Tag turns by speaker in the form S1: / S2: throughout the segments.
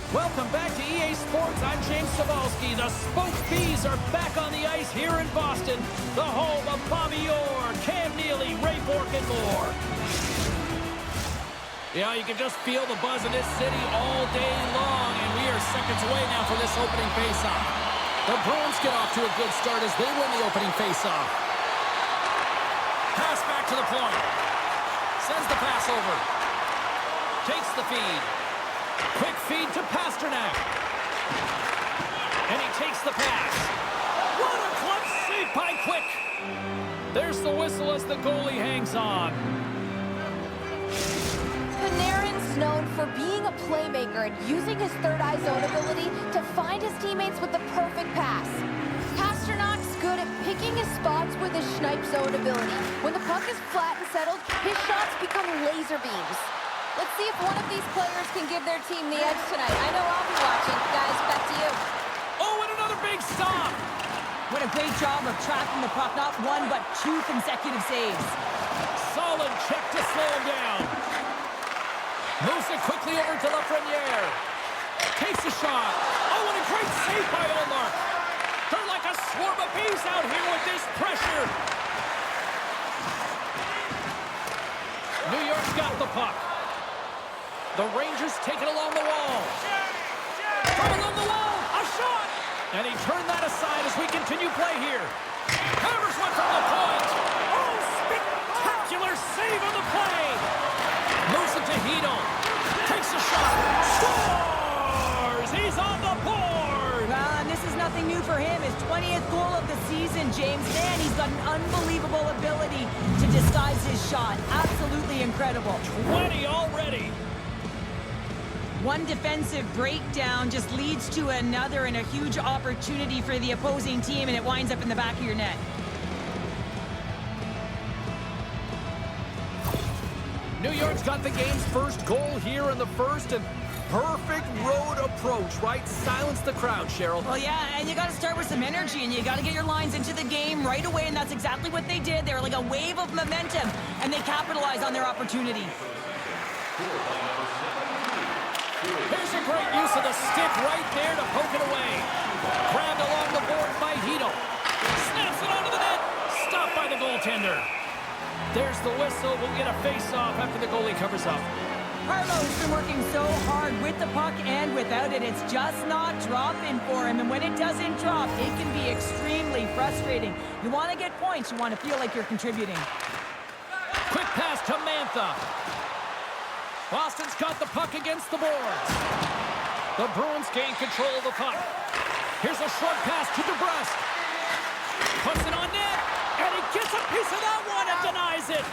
S1: Welcome back to EA Sports. I'm James Cebulski. The Spoke Bees are back on the ice here in Boston, the home of Bobby Orr, Cam Neely, Ray Bourque, and more. Yeah, you can just feel the buzz in this city all day long, and we are seconds away now for this opening faceoff. The Bruins get off to a good start as they win the opening faceoff. Pass back to the point. Sends the pass over. Takes the feed. Quick feed to Pasternak. And he takes the pass. What a clutch save by Quick. There's the whistle as the goalie hangs on.
S2: Panarin's known for being a playmaker and using his third eye zone ability to find his teammates with the perfect pass. Pasternak's good at picking his spots with his snipe zone ability. When the puck is flat and settled, his shots become laser beams. Let's see if one of these players can give their team the edge tonight. I know I'll be watching. Guys, back to you.
S1: Oh, and another big stop.
S3: What a great job of tracking the puck. Not one, but two consecutive saves.
S1: Solid check to slow him down. Moves it quickly over to Lafreniere. Takes a shot. Oh, what a great save by Omar. They're like a swarm of bees out here with this pressure. New York's got the puck. The Rangers take it along the wall. From along the wall, a shot! And he turned that aside as we continue play here. Hammers one from the point. Oh, spectacular save on the play. Moves it to Hito. Takes a shot. Scores! He's on the board!
S3: And this is nothing new for him. His 20th goal of the season, James. Man, he's got an unbelievable ability to disguise his shot. Absolutely incredible.
S1: 20 already.
S3: One defensive breakdown just leads to another and a huge opportunity for the opposing team, and it winds up in the back of your net.
S1: New York's got the game's first goal here in the first, and perfect road approach, right? Silence the crowd, Cheryl.
S3: Well, yeah, and you got to start with some energy, and you got to get your lines into the game right away, and that's exactly what they did. They were like a wave of momentum, and they capitalized on their opportunity.
S1: Here's a great use of the stick right there to poke it away. Grabbed along the board by Hito. Snaps it onto the net. Stopped by the goaltender. There's the whistle. We'll get a face-off after the goalie covers up.
S3: Harlow's been working so hard with the puck and without it. It's just not dropping for him. And when it doesn't drop, it can be extremely frustrating. You want to get points. You want to feel like you're contributing.
S1: Quick pass to Mantha. Boston's got the puck against the boards. The Bruins gain control of the puck. Here's a short pass to DeBrusque. Puts it on net, and he gets a piece of that one and denies it.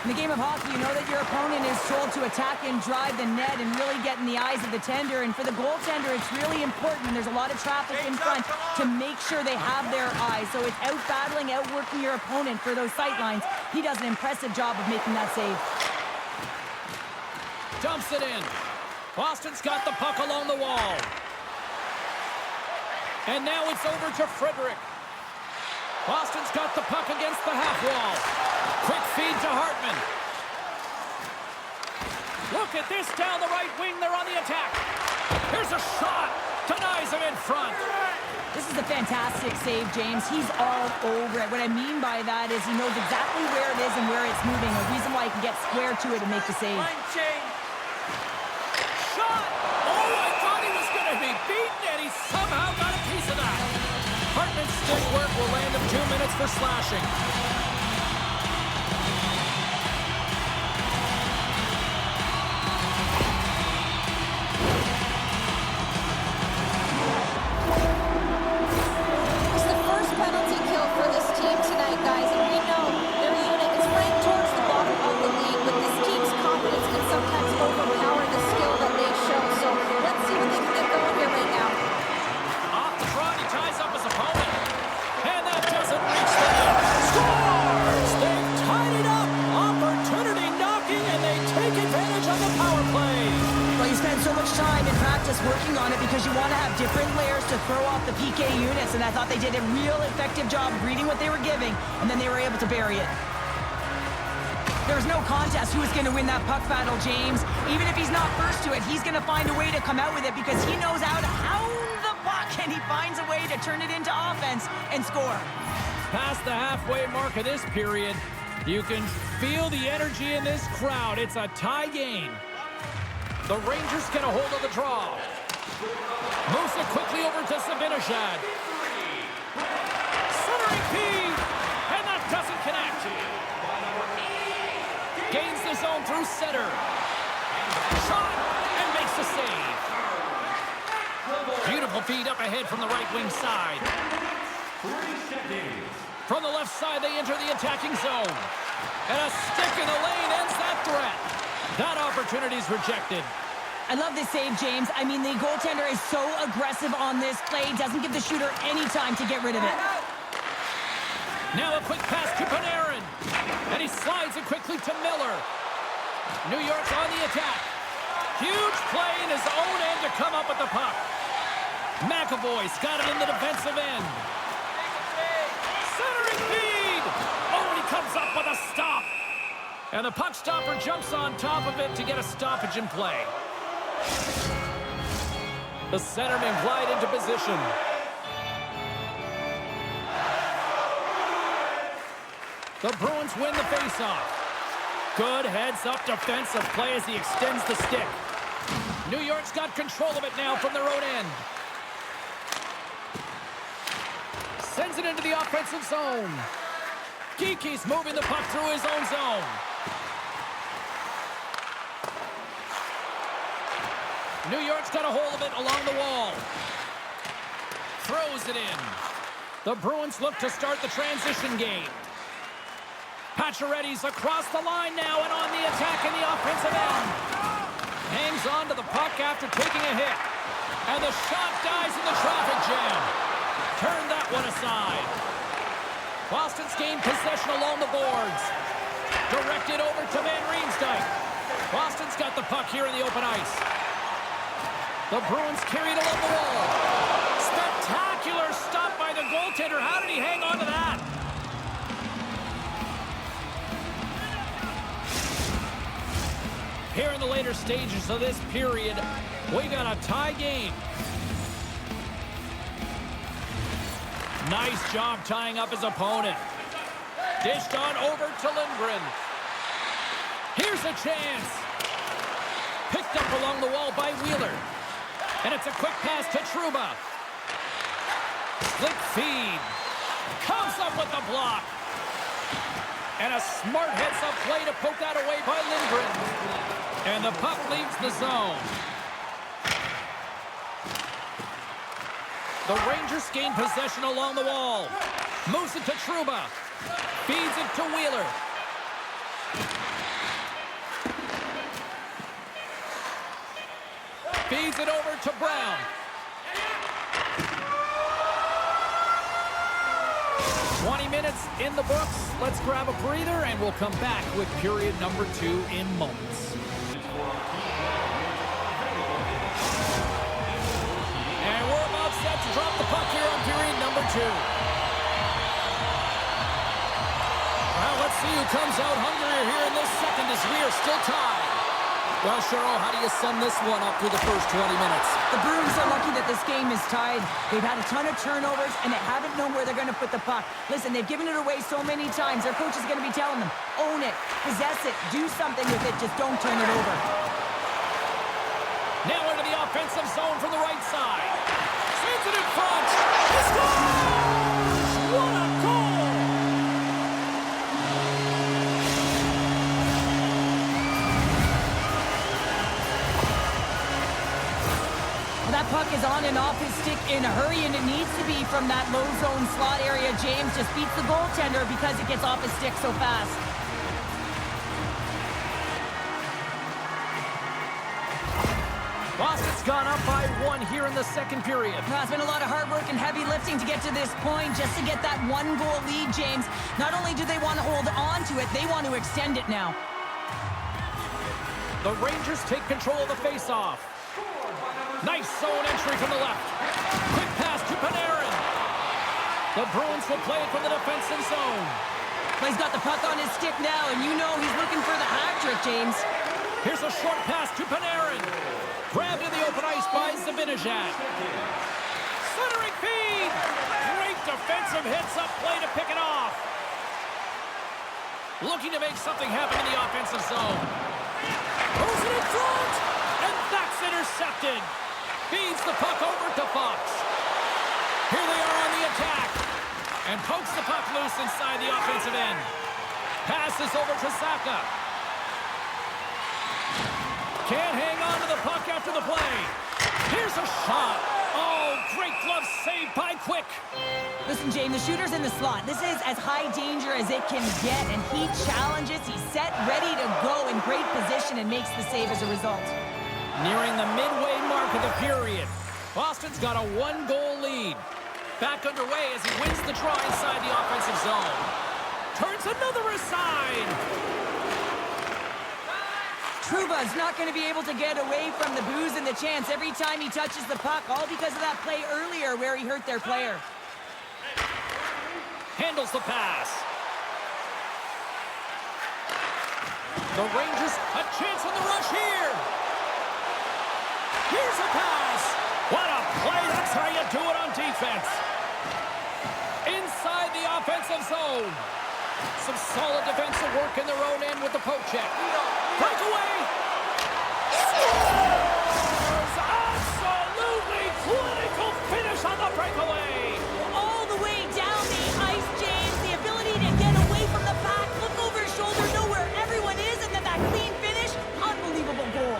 S3: In the game of hockey, you know that your opponent is told to attack and drive the net and really get in the eyes of the tender. And for the goaltender, it's really important when there's a lot of traffic in front to make sure they have their eyes. So it's out-battling, outworking your opponent for those sight lines. He does an impressive job of making that save.
S1: Dumps it in. Boston's got the puck along the wall. And now it's over to Frederick. Boston's got the puck against the half wall. Quick feed to Hartman. Look at this down the right wing. They're on the attack. Here's a shot. Denies him in front.
S3: This is a fantastic save, James. He's all over it. What I mean by that is he knows exactly where it is and where it's moving. A reason why he can get square to it and make the save.
S1: Shot! Oh, I thought he was going to be beaten, and he somehow got a piece of that. Hartman's stick work will land him 2 minutes for slashing.
S2: It's the first penalty kill for this team tonight, guys, and we know their unit is ranked towards the bottom of the league, but this team's confidence can sometimes overpower the skill that they show. So let's see what they can get going here right now.
S1: Off the draw, he ties up his opponent. And that doesn't reach the net. Scores! They've tied it up. Opportunity knocking, and they take advantage of the power play.
S3: Well, you spend so much time in practice working on it because you want to have different layers to throw off the PK units, and I thought they did a real effective job of reading what they were giving, and then they were able to bury it. There's no contest who's going to win that puck battle, James. Even if he's not first to it, he's going to find a way to come out with it because he knows how to hound the puck, and he finds a way to turn it into offense and score.
S1: Past the halfway mark of this period, you can feel the energy in this crowd. It's a tie game. The Rangers get a hold of the draw. Moves it quickly over to Zibanejad. Centering feed, and that doesn't connect. Gains the zone through center. Shot, and makes the save. Beautiful feed up ahead from the right wing side. From the left side, they enter the attacking zone. And a stick in the lane ends that threat. That opportunity is rejected.
S3: I love this save, James. I mean, the goaltender is so aggressive on this play. Doesn't give the shooter any time to get rid of it.
S1: Now a quick pass to Panarin. And he slides it quickly to Miller. New York's on the attack. Huge play in his own end to come up with the puck. McAvoy's got it in the defensive end. Centering feed. Oh, and he comes up with a stop. And the puck stopper jumps on top of it to get a stoppage in play. The centerman glide into position. The Bruins win the faceoff. Good heads-up defensive play as he extends the stick. New York's got control of it now from their own end. Sends it into the offensive zone. Geeky's moving the puck through his own zone. New York's got a hold of it along the wall. Throws it in. The Bruins look to start the transition game. Pacioretty's across the line now and on the attack in the offensive end. Hangs on to the puck after taking a hit. And the shot dies in the traffic jam. Turn that one aside. Boston's gained possession along the boards. Directed over to Van Riemsdyk. Boston's got the puck here in the open ice. The Bruins carried along the wall. Spectacular stop by the goaltender. How did he hang on to that? Here in the later stages of this period, we got a tie game. Nice job tying up his opponent. Dished on over to Lindgren. Here's a chance. Picked up along the wall by Wheeler. And it's a quick pass to Trouba. Slick feed. Comes up with the block. And a smart heads-up play to poke that away by Lindgren. And the puck leaves the zone. The Rangers gain possession along the wall. Moves it to Trouba. Feeds it to Wheeler. Feeds it over to Brown. "20 minutes in the books. Let's grab a breather, and we'll come back with period number 2 in moments. And we're about set to drop the puck here on period number 2. Well, let's see who comes out hungrier here in this second as we are still tied. Well, Cheryl, how do you sum this one up through the first 20 minutes?
S3: The Bruins are lucky that this game is tied. They've had a ton of turnovers, and they haven't known where they're going to put the puck. Listen, they've given it away so many times. Their coach is going to be telling them, own it, possess it, do something with it, just don't turn it over.
S1: Now into the offensive zone from the right side. Sends it in front. He scores! What a goal!
S3: That puck is on and off his stick in a hurry, and it needs to be from that low zone slot area. James just beats the goaltender because it gets off his stick so fast.
S1: Boston's gone up by 1 here in the second period.
S3: Well, it's been a lot of hard work and heavy lifting to get to this point, just to get that 1-goal lead, James. Not only do they want to hold on to it, they want to extend it now.
S1: The Rangers take control of the faceoff. Nice zone entry from the left. Quick pass to Panarin. The Bruins will play it from the defensive zone.
S3: Well, he's got the puck on his stick now, and you know he's looking for the hat trick, James.
S1: Here's a short pass to Panarin. Grabbed in the open ice by Zibanejad. Centering feed. Great defensive hits-up play to pick it off. Looking to make something happen in the offensive zone. Throws it in front. And that's intercepted. Feeds the puck over to Fox. Here they are on the attack. And pokes the puck loose inside the offensive end. Passes over to Saka. Can't hang on to the puck after the play. Here's a shot. Oh, great glove save by Quick.
S3: Listen, James, the shooter's in the slot. This is as high danger as it can get, and he challenges. He's set, ready to go in great position and makes the save as a result.
S1: Nearing the midway mark of the period. Boston's got a one-goal lead. Back underway as he wins the draw inside the offensive zone. Turns another aside.
S3: Trouba's not going to be able to get away from the booze and the chance every time he touches the puck, all because of that play earlier where he hurt their player.
S1: Handles the pass. The Rangers, a chance on the rush here. Here's a pass. What a play. That's how you do it on defense. Inside the offensive zone. Some solid defensive work in their own end with the poke check. Breakaway. Scores! Absolutely clinical finish on the breakaway.
S3: All the way down the ice, James. The ability to get away from the pack, look over his shoulder, know where everyone is, and then that clean finish. Unbelievable goal.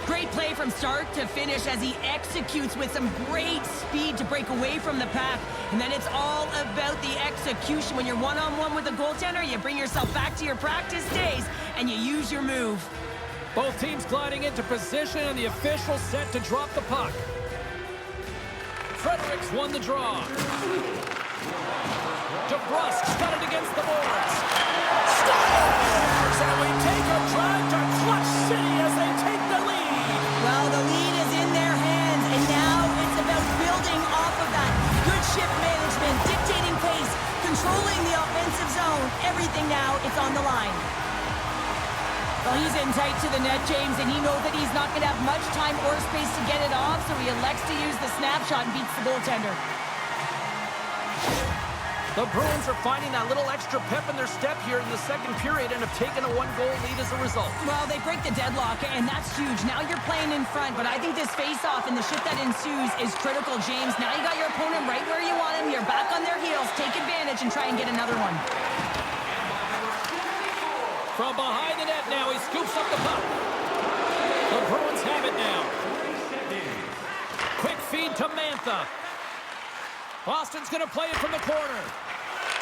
S3: Great play from start to finish as he executes with some great speed to break away from the pack. And then it's all about the execution. When you're one-on-one with the goaltender, you bring yourself back to your practice days and you use your move.
S1: Both teams gliding into position and the official set to drop the puck. Fredericks won the draw. DeBrusk's got it against the boards. Scores! And we take a drive to Clutch City as they take the lead.
S3: Well, the lead is in their hands, and now it's about building off of that. Good shift management, dictating pace, controlling the offensive zone. Everything now, it's on the line. Well, he's in tight to the net, James, and he knows that he's not going to have much time or space to get it off, so he elects to use the snapshot and beats the goaltender.
S1: The Bruins are finding that little extra pep in their step here in the second period and have taken a one-goal lead as a result.
S3: Well, they break the deadlock, and that's huge. Now you're playing in front, but I think this face-off and the shift that ensues is critical, James. Now you got your opponent right where you want him. You're back on their heels. Take advantage and try and get another one.
S1: From behind the net now, he scoops up the puck. The Bruins have it now. Quick feed to Mantha. Boston's going to play it from the corner.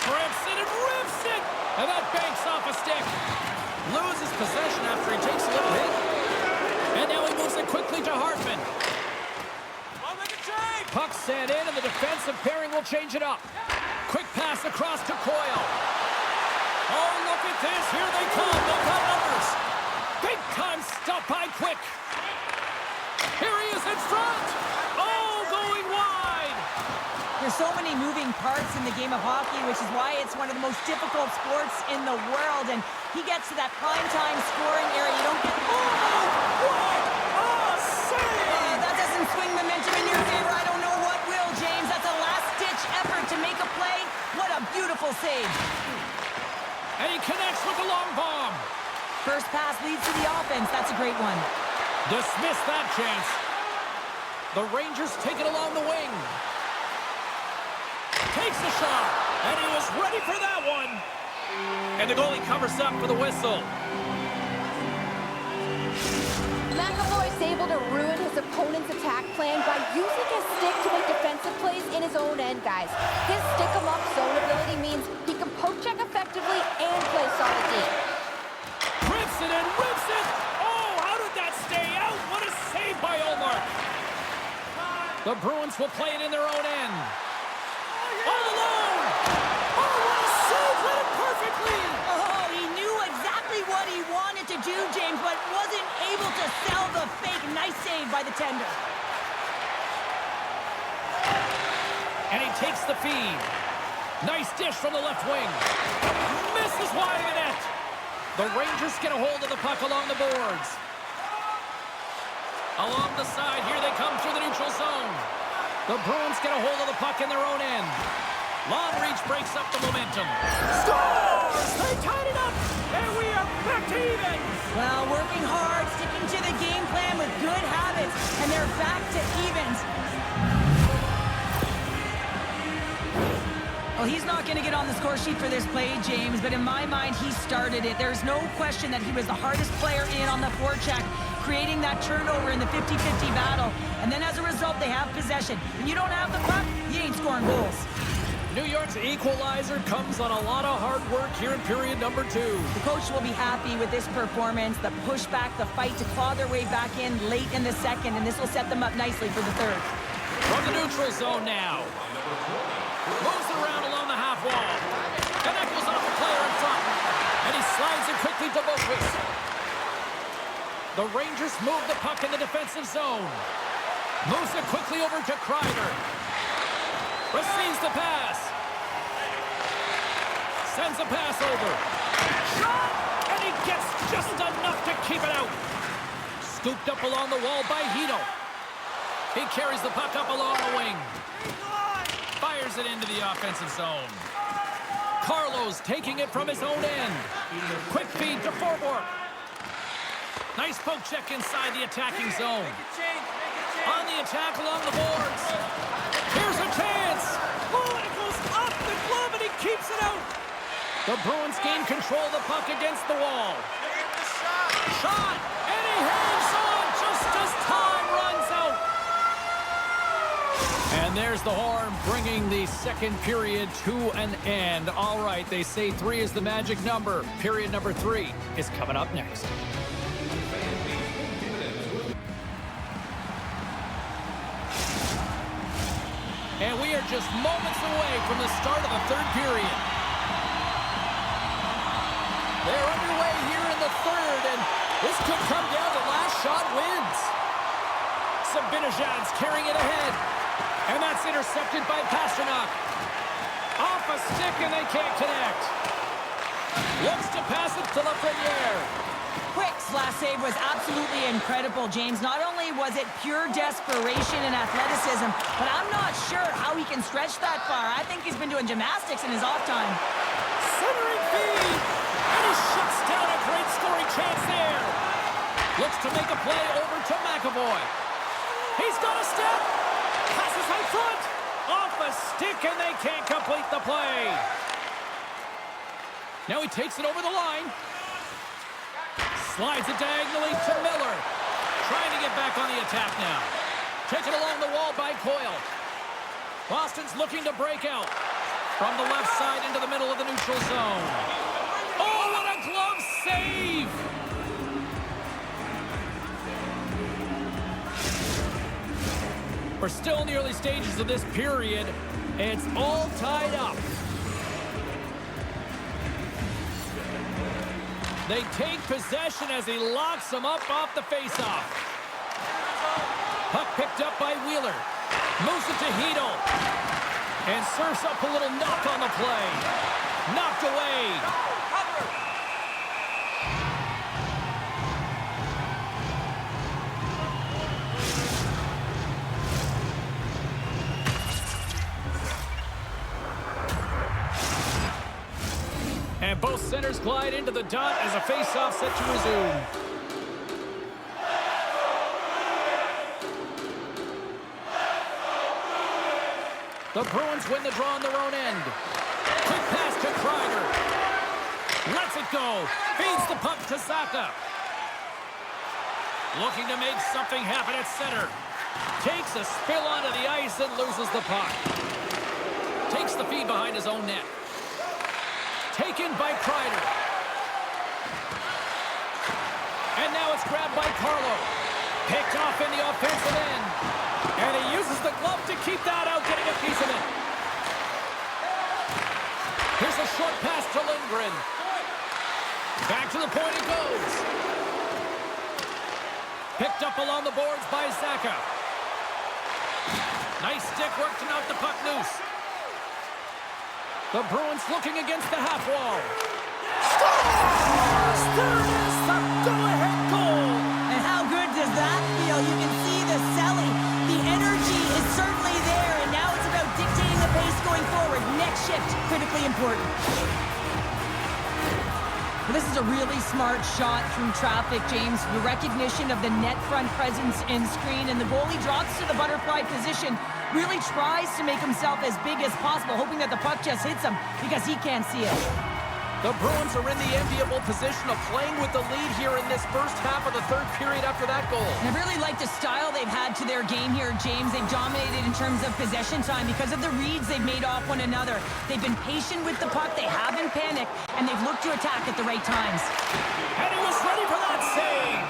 S1: Trips it and rips it. And that banks off a stick. Loses possession after he takes a little hit. And now he moves it quickly to Hartman. Puck sent in, and the defensive pairing will change it up. Quick pass across to Coyle. Oh, look at this. Here they come. They've got numbers. Big time stop by Quick. Here he is in front. Oh, going wide.
S3: There's so many moving parts in the game of hockey, which is why it's one of the most difficult sports in the world. And he gets to that prime-time scoring area. You don't get...
S1: Oh, what a save!
S3: That doesn't swing momentum in your favor. I don't know what will, James. That's a last-ditch effort to make a play. What a beautiful save.
S1: And he connects with the long bomb.
S3: First pass leads to the offense. That's a great one.
S1: Dismiss that chance. The Rangers take it along the wing. Takes the shot, and he was ready for that one. And the goalie covers up for the whistle.
S2: McAvoy's able to ruin his opponent's attack plan by using his stick to make defensive plays in his own end, guys. His stick-em-up zone ability means he can poke check effectively and play solid D.
S1: Rips it and rips it. Oh, how did that stay out? What a save by Omar. The Bruins will play it in their own end. All alone! Oh, what a save! Read it perfectly!
S3: Oh, he knew exactly what he wanted to do, James, but wasn't able to sell the fake. Nice save by the tender.
S1: And he takes the feed. Nice dish from the left wing. Misses wide of the net. The Rangers get a hold of the puck along the boards. Along the side, here they come through the neutral zone. The Bruins get a hold of the puck in their own end. Long reach breaks up the momentum. Scores! They tied it up, and we are back to even.
S3: Well, working hard, sticking to the game plan with good habits, and they're back to evens. Well, he's not going to get on the score sheet for this play, James, but in my mind, he started it. There's no question that he was the hardest player in on the forecheck, creating that turnover in the 50-50 battle. And then as a result, they have possession. When you don't have the puck, you ain't scoring goals.
S1: New York's equalizer comes on a lot of hard work here in period number 2.
S3: The coach will be happy with this performance, the pushback, the fight to claw their way back in late in the second, and this will set them up nicely for the third.
S1: From the neutral zone now. Moves it around along the half wall. And that goes off the player in front. And he slides it quickly to Boquist. The Rangers move the puck in the defensive zone. Moves it quickly over to Kreider. Receives the pass. Sends a pass over. Shot! And he gets just enough to keep it out. Scooped up along the wall by Hito. He carries the puck up along the wing. Fires it into the offensive zone. Carlos taking it from his own end. Quick feed to Forbort. Nice poke check inside the attacking zone. On the attack along the boards. Here's a chance. Oh, and it goes off the glove and he keeps it out. The Bruins gain control of the puck against the wall. Shot! And he hangs on just as time runs out. And there's the horn, bringing the second period to an end. All right, they say 3 is the magic number. Period number 3 is coming up next. And we are just moments away from the start of the third period. They're underway here in the third, and this could come down to last shot wins. Zibanejad's carrying it ahead. And that's intercepted by Pastrnak. Off a stick, and they can't connect. Looks to pass it to Lafreniere.
S3: Quick's last save was absolutely incredible, James. Not only was it pure desperation and athleticism, but I'm not sure how he can stretch that far. I think he's been doing gymnastics in his off time.
S1: Centering feed. And he shuts down a great scoring chance there. Looks to make a play over to McAvoy. He's got a step. Passes high front. Off a stick, and they can't complete the play. Now he takes it over the line. Slides it diagonally to Miller. Trying to get back on the attack now. Taken along the wall by Coyle. Boston's looking to break out. From the left side into the middle of the neutral zone. Oh, what a glove save! We're still in the early stages of this period. It's all tied up. They take possession as he locks them up off the faceoff. Puck picked up by Wheeler. Moves it to Hito. And serves up a little knock on the play. Knocked away. And both centers glide into the dot as a face-off set to resume. The Bruins win the draw on their own end. Quick pass to Kreider. Lets it go. Feeds the puck to Zacha. Looking to make something happen at center. Takes a spill onto the ice and loses the puck. Takes the feed behind his own net. Taken by Kreider. And now it's grabbed by Carlo. Picked off in the offensive end. And he uses the glove to keep that out, getting a piece of it. Here's a short pass to Lindgren. Back to the point it goes. Picked up along the boards by Zacha. Nice stick work to knock the puck loose. The Bruins looking against the half wall.
S3: Scores! There it is, the go-ahead goal! And how good does that feel? You can see the selling. The energy is certainly there, and now it's about dictating the pace going forward. Next shift, critically important. Well, this is a really smart shot through traffic, James. The recognition of the net front presence and screen, and the goalie drops to the butterfly position. Really tries to make himself as big as possible, hoping that the puck just hits him because he can't see it.
S1: The Bruins are in the enviable position of playing with the lead here in this first half of the third period after that goal.
S3: And I really like the style they've had to their game here, James. They've dominated in terms of possession time because of the reads they've made off one another. They've been patient with the puck, they haven't panicked, and they've looked to attack at the right times.
S1: And he was ready for that save.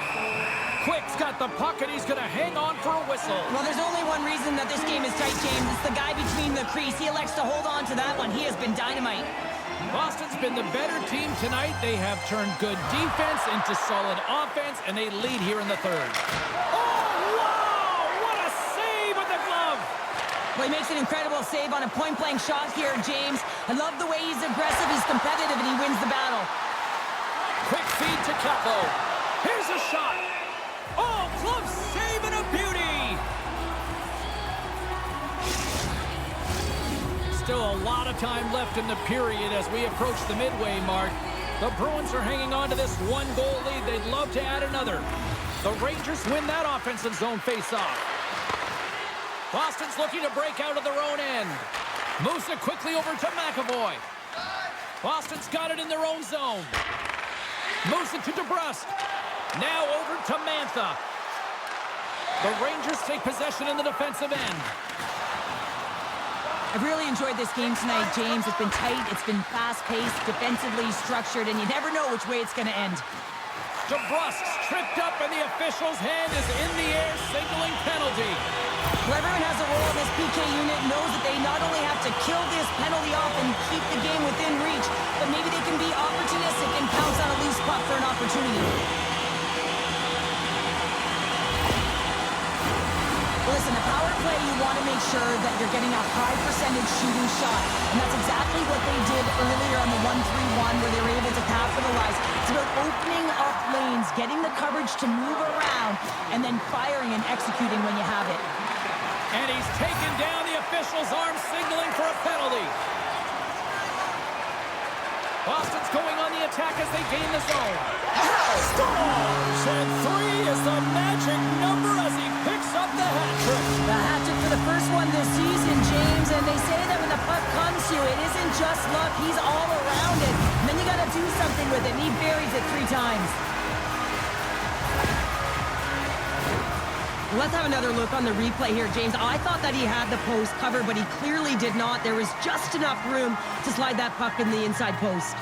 S1: Quick's got the puck, and he's going to hang on for a whistle.
S3: Well, there's only one reason that this game is tight, James. It's the guy between the crease. He elects to hold on to that one. He has been dynamite.
S1: Boston's been the better team tonight. They have turned good defense into solid offense, and they lead here in the third. Oh, wow! What a save with the glove!
S3: Well, he makes an incredible save on a point-blank shot here, James. I love the way he's aggressive, he's competitive, and he wins the battle.
S1: Quick feed to Capo. Here's a shot. Oh, glove save and a beauty! Still a lot of time left in the period as we approach the midway mark. The Bruins are hanging on to this one-goal lead. They'd love to add another. The Rangers win that offensive zone face-off. Boston's looking to break out of their own end. Moves it quickly over to McAvoy. Boston's got it in their own zone. Moves it to DeBrusque. Now over to Mantha. The Rangers take possession in the defensive end.
S3: I've really enjoyed this game tonight, James. It's been tight, it's been fast-paced, defensively structured, and you never know which way it's going to end.
S1: DeBrusque's tripped up, and the official's hand is in the air, signaling penalty.
S3: Well, everyone has a role in this PK unit, knows that they not only have to kill this penalty off and keep the game within reach, but maybe they can be opportunistic and pounce on a loose puck for an opportunity. Listen, a power play, you want to make sure that you're getting a high percentage shooting shot. And that's exactly what they did earlier on the 1-3-1 where they were able to capitalize. It's about opening up lanes, getting the coverage to move around, and then firing and executing when you have it.
S1: And he's taken down, the official's arm signaling for a penalty. Boston's going on the attack as they gain the zone. Scores! And 3 is the magic number as he picks up the hat trick.
S3: The hat trick for the first one this season, James, and they say that when the puck comes to you, it isn't just luck, he's all around it. And then you got to do something with it, and he buries it 3 times. Let's have another look on the replay here, James. I thought that he had the post covered, but he clearly did not. There was just enough room to slide that puck in the inside post.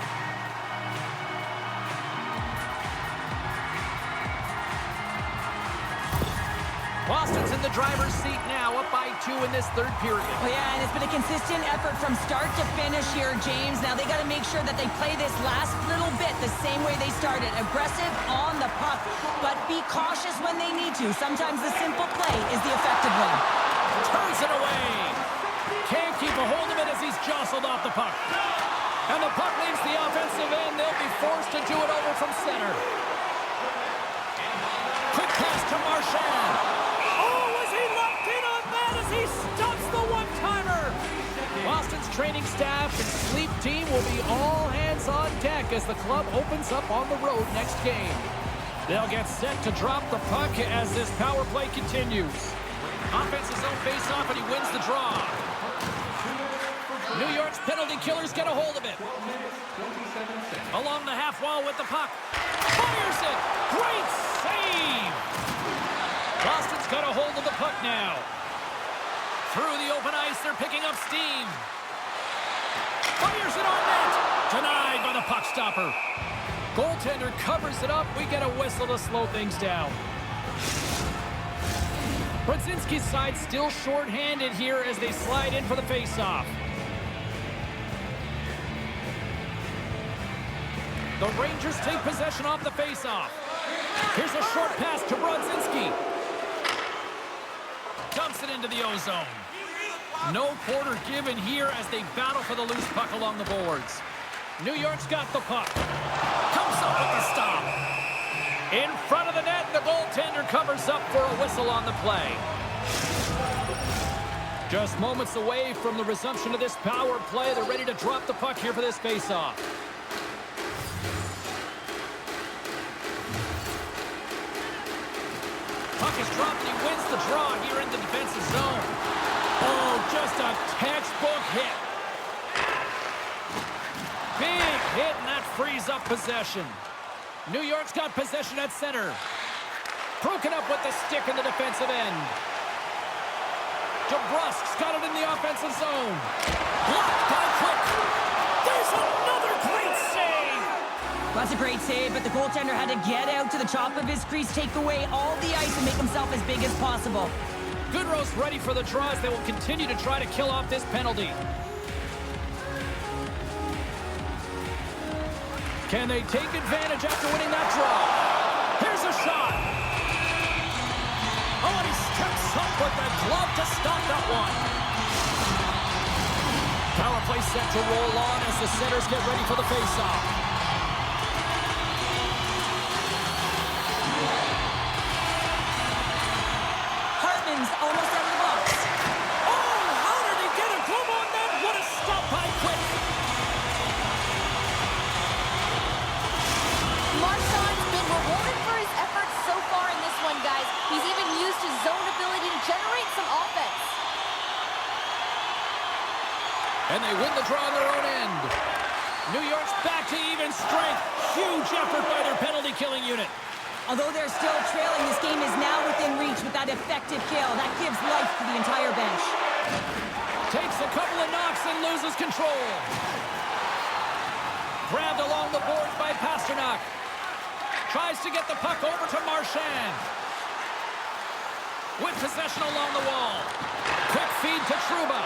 S1: Boston's in the driver's seat now, up by 2 in this third period.
S3: Oh yeah, and it's been a consistent effort from start to finish here, James. Now they got to make sure that they play this last little bit the same way they started. Aggressive on the puck, but be cautious when they need to. Sometimes the simple play is the effective one.
S1: Turns it away. Can't keep a hold of it as he's jostled off the puck. And the puck leaves the offensive end. They'll be forced to do it over from center. Quick pass to Marchand. He stops the one-timer. Boston's training staff and sleep team will be all hands on deck as the club opens up on the road next game. They'll get set to drop the puck as this power play continues. Offensive zone face-off, and he wins the draw. New York's penalty killers get a hold of it. Along the half wall with the puck. Fires it. Great save. Boston's got a hold of the puck now. Through the open ice, they're picking up steam. Fires it on net. Denied by the puck stopper. Goaltender covers it up. We get a whistle to slow things down. Brzezinski's side still short-handed here as they slide in for the face-off. The Rangers take possession off the face-off. Here's a short pass to Brzezinski. Dumps it into the ozone. No quarter given here as they battle for the loose puck along the boards. New York's got the puck. Comes up with the stop. In front of the net, the goaltender covers up for a whistle on the play. Just moments away from the resumption of this power play. They're ready to drop the puck here for this faceoff. Puck is dropped and he wins the draw here in the defensive zone. Oh, just a textbook hit. Big hit, and that frees up possession. New York's got possession at center. Broken up with the stick in the defensive end. DeBrusk's got it in the offensive zone. Blocked by Cook. There's another great save.
S3: That's a great save, but the goaltender had to get out to the top of his crease, take away all the ice, and make himself as big as possible.
S1: Goodrow's ready for the draw as they will continue to try to kill off this penalty. Can they take advantage after winning that draw? Here's a shot. Oh, and he steps up with the glove to stop that one. Power play set to roll on as the centers get ready for the faceoff.
S3: Almost out of the box.
S1: Oh, how did he get a glove on that? What a stop by Quick.
S2: Marchand's been rewarded for his efforts so far in this one, guys. He's even used his zone ability to generate some offense.
S1: And they win the draw on their own end. New York's back to even strength. Huge effort by their penalty-killing unit.
S3: Although they're still trailing, this game is now within reach with that effective kill. That gives life to the entire bench.
S1: Takes a couple of knocks and loses control. Grabbed along the boards by Pasternak. Tries to get the puck over to Marchand. With possession along the wall. Quick feed to Trouba.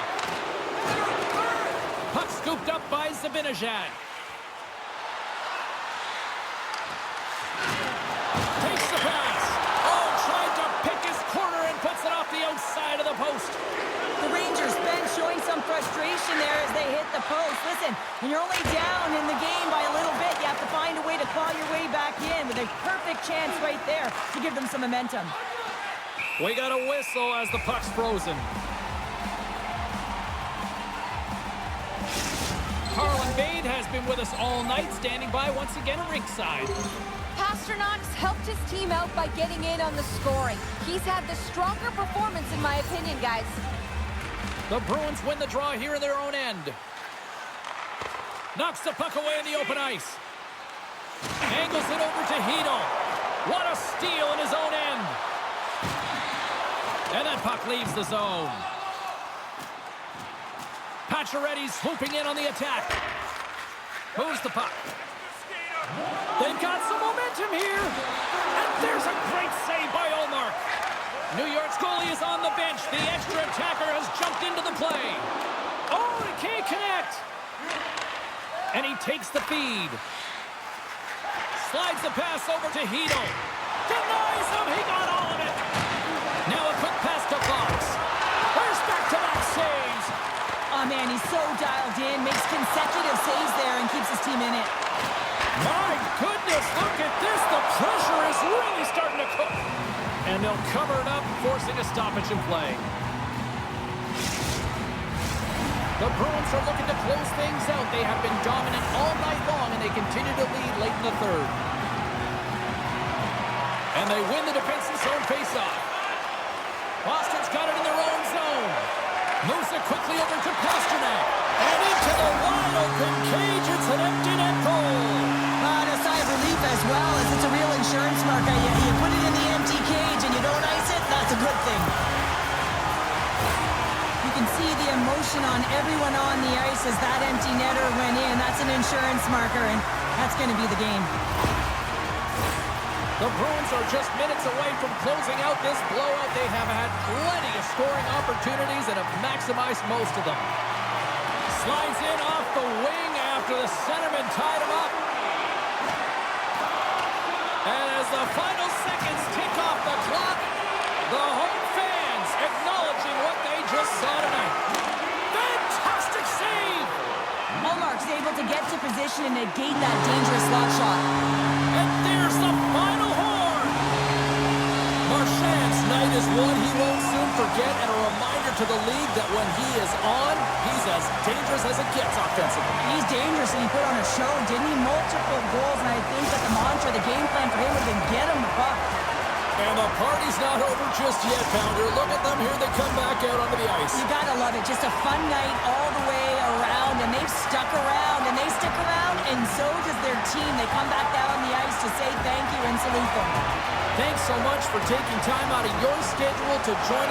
S1: Puck scooped up by Zibanejad. Takes the pass. Oh, tried to pick his corner and puts it off the outside of the post.
S3: The Rangers bench showing some frustration there as they hit the post. Listen, when you're only down in the game by a little bit, you have to find a way to claw your way back in with a perfect chance right there to give them some momentum.
S1: We got a whistle as the puck's frozen. Carlin Bade has been with us all night, standing by once again at ringside.
S2: Pasternak's helped his team out by getting in on the scoring. He's had the stronger performance, in my opinion, guys.
S1: The Bruins win the draw here in their own end. Knocks the puck away in the open ice. Angles it over to Hedel. What a steal in his own end. And that puck leaves the zone. Pacioretty's swooping in on the attack. Moves the puck. They've got some momentum here. And there's a great save by Ullmark. New York's goalie is on the bench. The extra attacker has jumped into the play. Oh, he can't connect. And he takes the feed. Slides the pass over to Hedel. Denies him. He got all of it. Now a quick pass to Fox. There's back-to-back saves.
S3: Oh, man, he's so dialed in. Makes consecutive saves there and keeps his team in it.
S1: My goodness, look at this. The pressure is really starting to cook. And they'll cover it up, forcing a stoppage in play. The Bruins are looking to close things out. They have been dominant all night long, and they continue to lead late in the third. And they win the defensive zone faceoff. Boston's got it in their own zone. Moves it quickly over to Pasternak. And into the wide-open cage. It's an empty net goal.
S3: A sigh of relief as well, as it's a real insurance marker. You put it in the empty cage and you don't ice it, that's a good thing. You can see the emotion on everyone on the ice as that empty netter went in. That's an insurance marker, and that's going to be the game.
S1: The Bruins are just minutes away from closing out this blowout. They have had plenty of scoring opportunities and have maximized most of them. Slides in off the wing after the centerman tied him up. And as the final seconds tick off the clock, the home fans acknowledging what they just saw tonight.
S3: possession and negate that dangerous slot shot.
S1: And there's the final horn! Marchand's night is one he won't soon forget, and a reminder to the league that when he is on, he's as dangerous as it gets offensively.
S3: He's dangerous, and he put on a show, didn't he? Multiple goals, and I think that the mantra, the game plan for him would have been get him the puck.
S1: And the party's not over just yet, Pounder. Look at them here. They come back out onto the ice.
S3: You gotta love it. Just a fun night all the way around, and they've stuck around, and they stick around, and so does their team. They come back down on the ice to say thank you and salute them.
S1: Thanks so much for taking time out of your schedule to join us.